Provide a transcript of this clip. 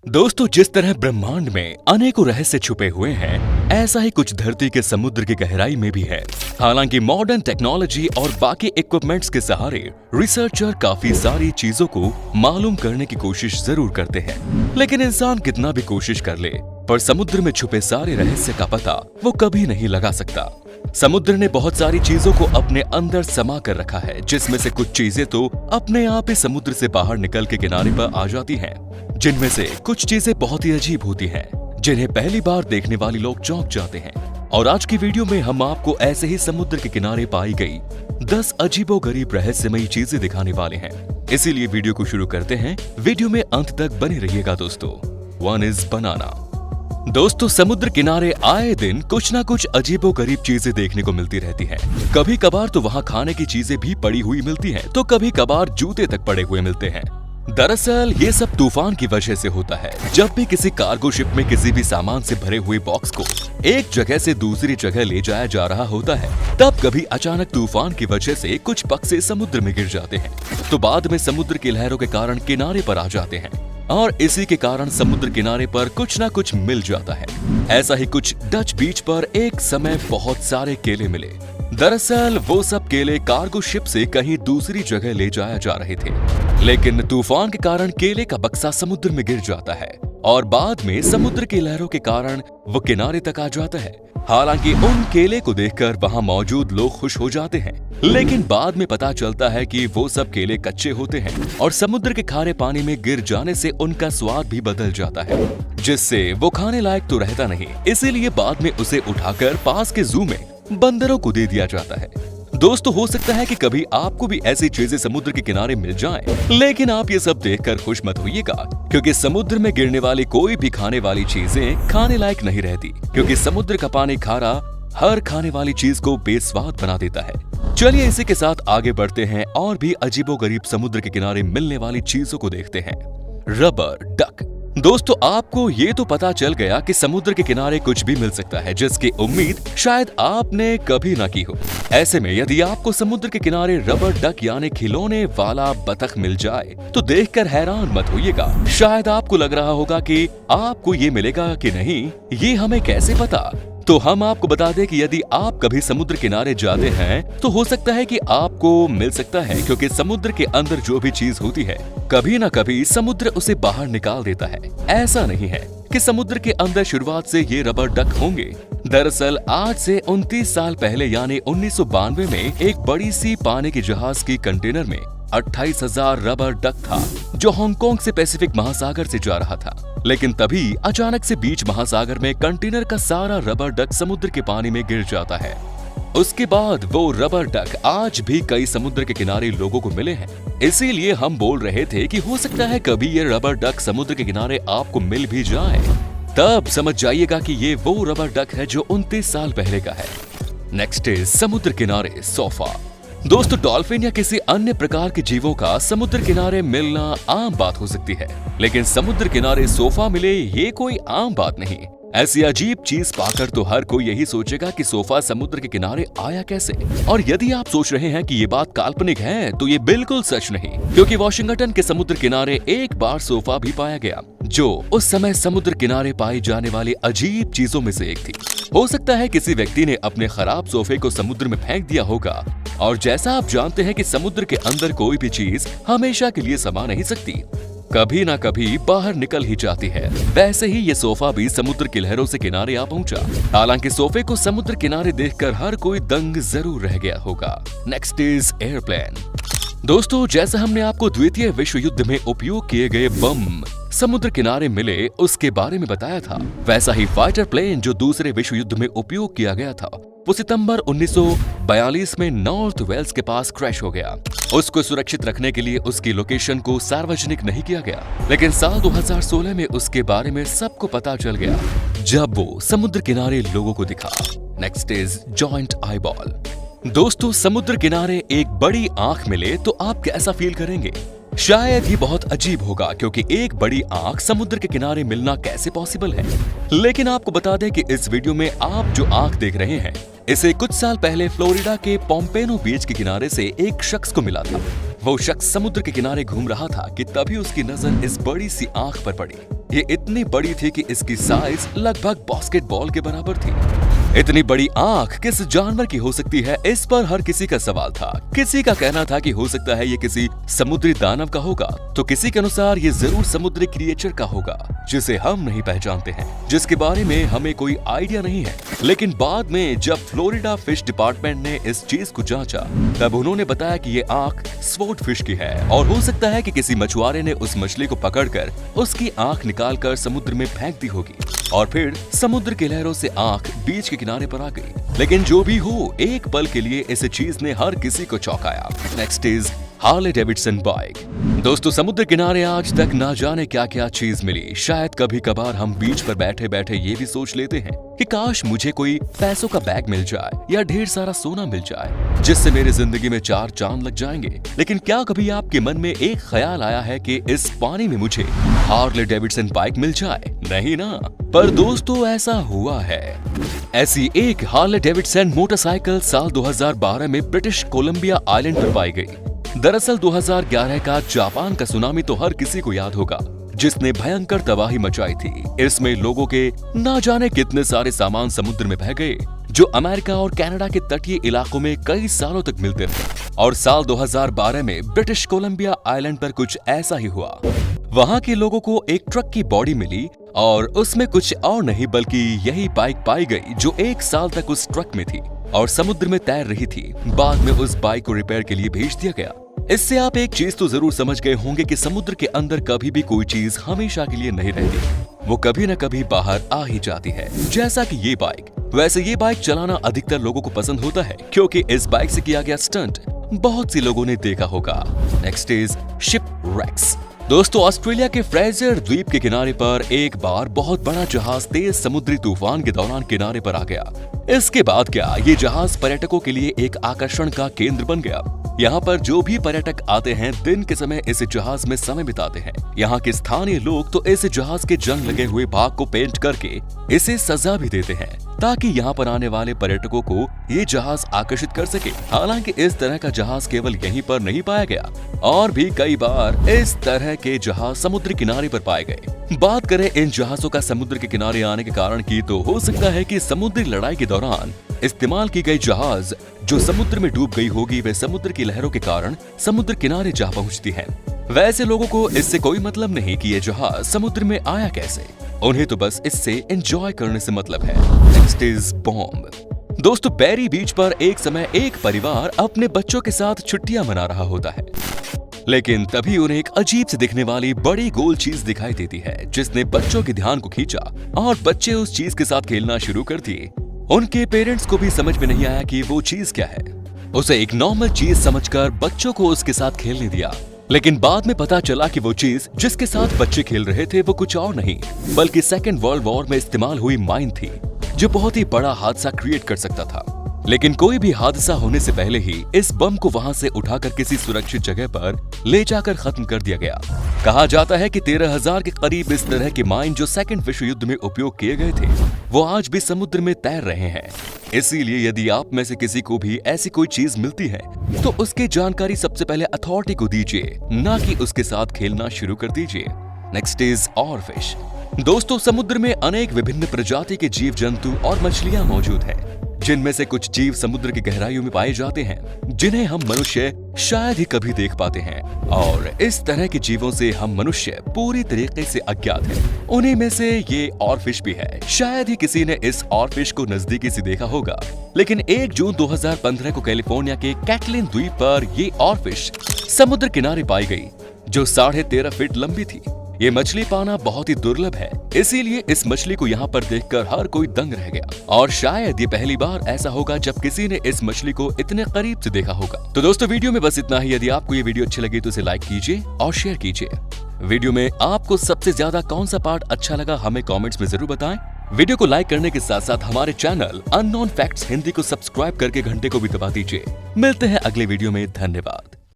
दोस्तों, जिस तरह ब्रह्मांड में अनेकों रहस्य छुपे हुए हैं, ऐसा ही कुछ धरती के समुद्र की गहराई में भी है। हालांकि मॉडर्न टेक्नोलॉजी और बाकी इक्विपमेंट्स के सहारे रिसर्चर काफी सारी चीजों को मालूम करने की कोशिश जरूर करते हैं, लेकिन इंसान कितना भी कोशिश कर ले, पर समुद्र में छुपे सारे रहस्य का पता वो कभी नहीं लगा सकता। समुद्र ने बहुत सारी चीजों को अपने अंदर समा कर रखा है, जिसमें से कुछ चीजें तो अपने आप ही समुद्र से बाहर निकल के किनारे पर आ जाती हैं, जिनमें से कुछ चीजें बहुत ही अजीब होती हैं, जिन्हें पहली बार देखने वाले लोग चौंक जाते हैं। और आज की वीडियो में हम आपको ऐसे ही समुद्र के किनारे पाई गई 10 अजीबोगरीब रहस्यमयी चीजें दिखाने वाले हैं। इसीलिए वीडियो को शुरू करते हैं। वीडियो में अंत तक बने रहिएगा दोस्तों। 1 इज बनाना। दोस्तों, समुद्र किनारे आए दिन कुछ ना कुछ अजीबोगरीब चीजें देखने को मिलती रहती हैं। कभी कभार तो वहाँ खाने की चीजें भी पड़ी हुई मिलती हैं, तो कभी कभार जूते तक पड़े हुए मिलते हैं। दरअसल ये सब तूफान की वजह से होता है। जब भी किसी कार्गो शिप में किसी भी सामान से भरे हुए बॉक्स को एक जगह से दूसरी जगह ले जाया जा रहा होता है, तब कभी अचानक तूफान की वजह से कुछ बक्से समुद्र में गिर जाते हैं, तो बाद में समुद्र की लहरों के कारण किनारे पर आ जाते हैं, और इसी के कारण समुद्र किनारे पर कुछ ना कुछ मिल जाता है। ऐसा ही कुछ डच बीच पर एक समय बहुत सारे केले मिले। दरअसल वो सब केले कार्गो शिप से कहीं दूसरी जगह ले जाया जा रहे थे, लेकिन तूफान के कारण केले का बक्सा समुद्र में गिर जाता है, और बाद में समुद्र की लहरों के कारण वो किनारे तक आ जाता है। हालांकि उन केले को देखकर वहां मौजूद लोग खुश हो जाते हैं, लेकिन बाद में पता चलता है कि वो सब केले कच्चे होते हैं, और समुद्र के खारे पानी में गिर जाने से उनका स्वाद भी बदल जाता है, जिससे वो खाने लायक तो रहता नहीं। इसीलिए बाद में उसे उठाकर पास के जू में बंदरों को दे दिया जाता है। दोस्तों, हो सकता है कि कभी आपको भी ऐसी चीजें समुद्र के किनारे मिल जाएं, लेकिन आप ये सब देखकर खुश मत होइएगा, क्योंकि समुद्र में गिरने वाली कोई भी खाने वाली चीजें खाने लायक नहीं रहती, क्योंकि समुद्र का पानी खारा हर खाने वाली चीज को बेस्वाद बना देता है। चलिए इसी के साथ आगे बढ़ते हैं और भी अजीबोगरीब समुद्र के किनारे मिलने वाली चीजों को देखते हैं। Rubber duck. दोस्तों, आपको ये तो पता चल गया कि समुद्र के किनारे कुछ भी मिल सकता है, जिसकी उम्मीद शायद आपने कभी ना की हो। ऐसे में यदि आपको समुद्र के किनारे रबर डक यानी खिलौने वाला बतख मिल जाए, तो देखकर हैरान मत होइएगा। शायद आपको लग रहा होगा कि आपको ये मिलेगा कि नहीं, ये हमें कैसे पता। तो हम आपको बता दें कि यदि आप कभी समुद्र किनारे जाते हैं, तो हो सकता है कि आपको मिल सकता है, क्योंकि समुद्र के अंदर जो भी चीज होती है, कभी ना कभी समुद्र उसे बाहर निकाल देता है। ऐसा नहीं है कि समुद्र के अंदर शुरुआत से ये रबर डक होंगे। दरअसल आज से 29 साल पहले यानी 1992 में एक बड़ी सी पानी की जहाज की कंटेनर में 28,000 रबर डक था, जो हांगकांग से पैसिफिक महासागर से जा रहा था। लेकिन तभी अचानक से बीच महासागर में कंटेनर का सारा रबर डक समुद्र के पानी में गिर जाता है। उसके बाद वो रबर डक आज भी कई समुद्र के किनारे लोगों को मिले हैं। इसीलिए हम बोल रहे थे कि हो सकता है कभी ये रबर डक समुद्र के किनारे आपको मिल भी जाए। तब समझ जाइएगा कि ये वो रबर डक है जो 29 साल पहले का है। नेक्स्ट इज समुद्र किनारे सोफा। दोस्तों, डॉल्फिन या किसी अन्य प्रकार के जीवों का समुद्र किनारे मिलना आम बात हो सकती है, लेकिन समुद्र किनारे सोफा मिले ये कोई आम बात नहीं। ऐसी अजीब चीज पाकर तो हर कोई यही सोचेगा कि सोफा समुद्र के किनारे आया कैसे। और यदि आप सोच रहे हैं कि ये बात काल्पनिक है, तो ये बिल्कुल सच नहीं, क्योंकि वॉशिंगटन के समुद्र किनारे एक बार सोफा भी पाया गया, जो उस समय समुद्र किनारे पाई जाने वाली अजीब चीजों में से एक थी। हो सकता है किसी व्यक्ति ने अपने खराब सोफे को समुद्र में फेंक दिया होगा, और जैसा आप जानते हैं कि समुद्र के अंदर कोई भी चीज हमेशा के लिए समा नहीं सकती, कभी ना कभी बाहर निकल ही जाती है। वैसे ही ये सोफा भी समुद्र की लहरों से किनारे आ पहुंचा। हालांकि सोफे को समुद्र किनारे देखकर हर कोई दंग जरूर रह गया होगा। Next is airplane. दोस्तों, जैसा हमने आपको द्वितीय विश्व युद्ध में उपयोग किए गए बम समुद्र किनारे मिले उसके बारे में बताया था, वैसा ही फाइटर प्लेन जो दूसरे विश्व युद्ध में उपयोग किया गया था, वो सितंबर 1942 में नॉर्थ वेल्स के पास क्रैश हो गया। उसको सुरक्षित रखने के लिए उसकी लोकेशन को सार्वजनिक नहीं किया गया, लेकिन साल 2016 में उसके बारे में सबको पता चल गया जब वो समुद्र किनारे लोगों को दिखा। Next is joint eyeball. दोस्तों, समुद्र किनारे एक बड़ी आंख मिले तो आप कैसा फील करेंगे? शायद ये बहुत अजीब होगा, क्योंकि एक बड़ी आंख समुद्र के किनारे मिलना कैसे पॉसिबल है। लेकिन आपको बता दें कि इस वीडियो में आप जो आंख देख रहे हैं, इसे कुछ साल पहले फ्लोरिडा के पोम्पेनो बीच के किनारे से एक शख्स को मिला था। वो शख्स समुद्र के किनारे घूम रहा था कि तभी उसकी नजर इस बड़ी सी आंख पर पड़ी। ये इतनी बड़ी थी कि इसकी साइज लगभग बास्केटबॉल के बराबर थी। इतनी बड़ी आंख किस जानवर की हो सकती है, इस पर हर किसी का सवाल था। किसी का कहना था कि हो सकता है ये किसी समुद्री दानव का होगा, तो किसी के अनुसार ये जरूर समुद्री क्रिएचर का होगा जिसे हम नहीं पहचानते हैं, जिसके बारे में हमें कोई आइडिया नहीं है। लेकिन बाद में जब फ्लोरिडा फिश डिपार्टमेंट ने इस चीज को जांचा, तब उन्होंने बताया कि ये आंख स्वॉर्ड फिश की है और हो सकता है कि किसी मछुआरे ने उस मछली को पकड़कर उसकी आंख निकालकर समुद्र में फेंक दी होगी और फिर समुद्र की लहरों से आंख बीच के किनारे पर आ गई। लेकिन जो भी हो, एक पल के लिए इस चीज ने हर किसी को चौंकाया। Next is Harley Davidson bike. दोस्तों, समुद्र किनारे आज तक ना जाने क्या क्या चीज मिली। शायद कभी कभार हम बीच पर बैठे बैठे ये भी सोच लेते हैं कि काश मुझे कोई पैसों का बैग मिल जाए या ढेर सारा सोना मिल जाए जिससे मेरी जिंदगी में 4 चांद लग जाएंगे। लेकिन क्या कभी आपके मन में एक ख्याल आया है कि इस पानी में मुझे हार्ले डेविडसन बाइक मिल जाए? नहीं ना। पर दोस्तों, ऐसा हुआ है। ऐसी एक हार्ले डेविडसन मोटरसाइकिल साल 2012 में ब्रिटिश कोलंबिया आइलैंड पर पाई गई। दरअसल 2011 का जापान का सुनामी तो हर किसी को याद होगा, जिसने भयंकर तबाही मचाई थी। इसमें लोगों के ना जाने कितने सारे सामान समुद्र में बह गए, जो अमेरिका और कनाडा के तटीय इलाकों में कई सालों तक मिलते थे। और साल 2012 में ब्रिटिश कोलंबिया आइलैंड पर कुछ ऐसा ही हुआ। वहां के लोगों को एक ट्रक की बॉडी मिली और उसमें कुछ और नहीं बल्कि यही बाइक पाई गई जो 1 साल तक उस ट्रक में थी और समुद्र में तैर रही थी। बाद में उस बाइक को रिपेयर के लिए भेज दिया गया। इससे आप एक चीज तो जरूर समझ गए होंगे कि समुद्र के अंदर कभी भी कोई चीज हमेशा के लिए नहीं रहती, वो कभी न कभी बाहर आ ही जाती है, जैसा कि ये बाइक। वैसे ये बाइक चलाना अधिकतर लोगों को पसंद होता है क्योंकि इस बाइक से किया गया स्टंट बहुत सी लोगों ने देखा होगा। Next is shipwrecks. दोस्तों, ऑस्ट्रेलिया के फ्रेजर द्वीप के किनारे पर एक बार बहुत बड़ा जहाज तेज समुद्री तूफान के दौरान किनारे पर आ गया। इसके बाद क्या, ये जहाज पर्यटकों के लिए एक आकर्षण का केंद्र बन गया। यहाँ पर जो भी पर्यटक आते हैं दिन के समय इस जहाज में समय बिताते हैं। यहाँ के स्थानीय लोग तो इस जहाज के जंग लगे हुए भाग को पेंट करके इसे सजा भी देते हैं ताकि यहाँ पर आने वाले पर्यटकों को ये जहाज आकर्षित कर सके। हालांकि इस तरह का जहाज केवल यहीं पर नहीं पाया गया, और भी कई बार इस तरह के जहाज समुद्र किनारे पर पाए गए। बात करें इन जहाजों का समुद्र के किनारे आने के कारण की, तो हो सकता है कि समुद्री लड़ाई के दौरान इस्तेमाल की गई जहाज जो समुद्र में डूब गई होगी, वे समुद्र की लहरों के कारण समुद्र किनारे जा पहुंचती है। वैसे लोगों को इससे कोई मतलब नहीं कि ये जहाज समुद्र में आया कैसे, उन्हें तो बस इससे एंजॉय करने से मतलब है। Next is bomb. दोस्तों, बैरी बीच पर एक समय एक परिवार अपने बच्चों के साथ छुट्टियां मना रहा होता है, लेकिन तभी उन्हें एक अजीब से दिखने वाली बड़ी गोल चीज दिखाई देती है जिसने बच्चों के ध्यान को खींचा और बच्चे उस चीज के साथ खेलना शुरू कर दिए। उनके पेरेंट्स को भी समझ में नहीं आया कि वो चीज क्या है। उसे एक नॉर्मल चीज समझकर बच्चों को उसके साथ खेलने दिया, लेकिन बाद में पता चला कि वो चीज जिसके साथ बच्चे खेल रहे थे वो कुछ और नहीं बल्कि सेकेंड वर्ल्ड वॉर में इस्तेमाल हुई माइन थी, जो बहुत ही बड़ा हादसा क्रिएट कर सकता था। लेकिन कोई भी हादसा होने से पहले ही इस बम को वहां से उठाकर किसी सुरक्षित जगह पर ले जाकर खत्म कर दिया गया। कहा जाता है कि 13,000 के करीब इस तरह के माइन जो सेकंड विश्व युद्ध में उपयोग किए गए थे, वो आज भी समुद्र में तैर रहे हैं। इसीलिए यदि आप में से किसी को भी ऐसी कोई चीज मिलती है तो उसकी जानकारी सबसे पहले अथॉरिटी को दीजिए, ना कि उसके साथ खेलना शुरू कर दीजिए। नेक्स्ट इज और फिश। दोस्तों, समुद्र में अनेक विभिन्न प्रजाति के जीव जंतु और मछलियां मौजूद हैं, जिनमें से कुछ जीव समुद्र की गहराइयों में पाए जाते हैं जिन्हें हम मनुष्य शायद ही कभी देख पाते हैं, और इस तरह के जीवों से हम मनुष्य पूरी तरीके से अज्ञात हैं। उन्हीं में से ये ऑरफिश भी है। शायद ही किसी ने इस ऑरफिश को नजदीकी से देखा होगा, लेकिन 1 जून 2015 को कैलिफोर्निया के कैटलिन द्वीप पर ये ऑरफिश समुद्र किनारे पाई गई, जो 13.5 फीट लंबी थी। ये मछली पाना बहुत ही दुर्लभ है, इसीलिए इस मछली को यहाँ पर देखकर हर कोई दंग रह गया, और शायद ये पहली बार ऐसा होगा जब किसी ने इस मछली को इतने करीब से देखा होगा। तो दोस्तों, वीडियो में बस इतना ही। यदि आपको ये वीडियो अच्छी लगी तो इसे लाइक कीजिए और शेयर कीजिए। वीडियो में आपको सबसे ज्यादा कौन सा पार्ट अच्छा लगा हमें कॉमेंट्स में जरूर बताएं। वीडियो को लाइक करने के साथ साथ हमारे चैनल अननोन फैक्ट्स हिंदी को सब्सक्राइब करके घंटे को भी दबा दीजिए। मिलते हैं अगले वीडियो में। धन्यवाद।